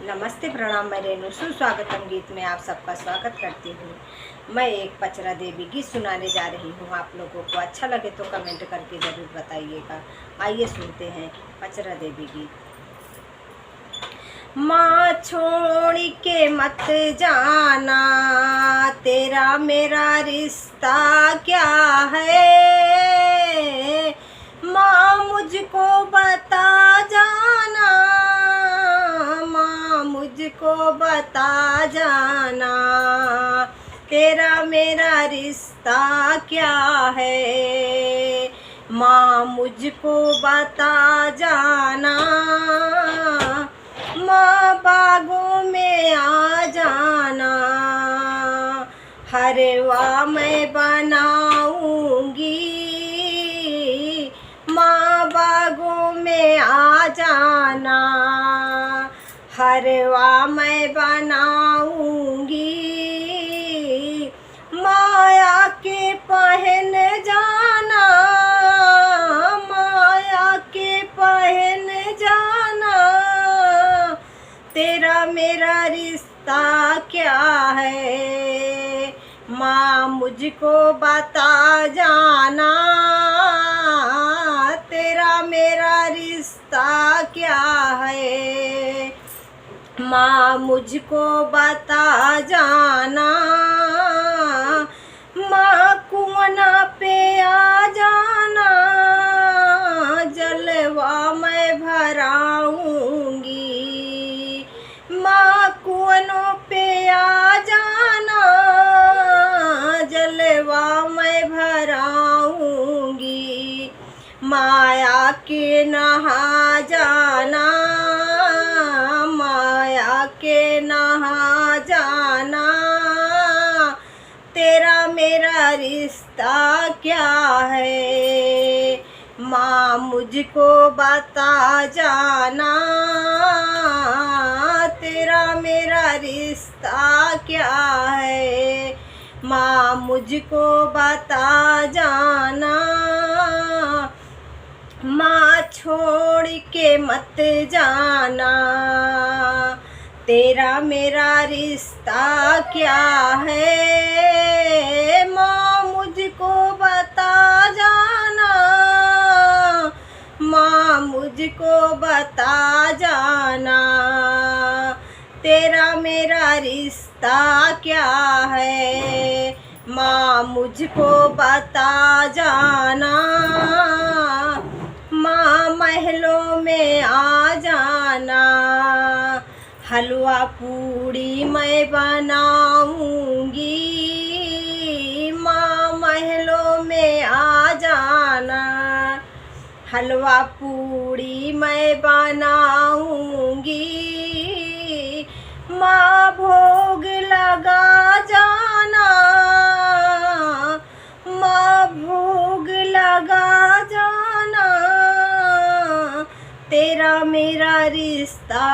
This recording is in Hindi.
नमस्ते प्रणाम, मैं रेणु सुस्वागतम गीत में आप सबका स्वागत करती हूँ। मैं एक पचरा देवी गीत सुनाने जा रही हूँ। आप लोगों को अच्छा लगे तो कमेंट करके ज़रूर बताइएगा। आइए सुनते हैं पचरा देवी गीत। माँ छोड़ के मत जाना, तेरा मेरा रिश्ता क्या है। माँ मुझको बता जाना, माँ मुझको बता जाना, तेरा मेरा रिश्ता क्या है। माँ मुझको बता जाना, माँ बागों में आ जाना, हरवा मैं बनाऊंगी। माँ बागों में आ जाना, हरवा मैं बनाऊंगी। माया के पहन जाना, माया के पहन जाना, तेरा मेरा रिश्ता क्या है। माँ मुझको बता जाना, तेरा मेरा रिश्ता क्या है। माँ मुझको बता जाना, माँ कुआं पे आ जाना, जलवा मैं भराऊंगी। माँ कुआं पे आ जाना, जलवा मैं भराऊंगी। माया के नहा जाना, माया के नहा जाना, तेरा मेरा रिश्ता क्या है। माँ मुझको बता जाना, तेरा मेरा रिश्ता क्या है। माँ मुझको बता जाना, माँ छोड़ के मत जाना, तेरा मेरा रिश्ता क्या है। माँ मुझको बता जाना, माँ मुझको बता जाना, तेरा मेरा रिश्ता क्या है। माँ मुझको बता जाना, माँ महलों में आ जाना, हलवा पूड़ी मैं बनाऊंगी। माँ महलों में आ जाना, हलवा पूड़ी मैं बनाऊंगी। माँ भोग लगा जाना, माँ भोग लगा जाना, तेरा मेरा रिश्ता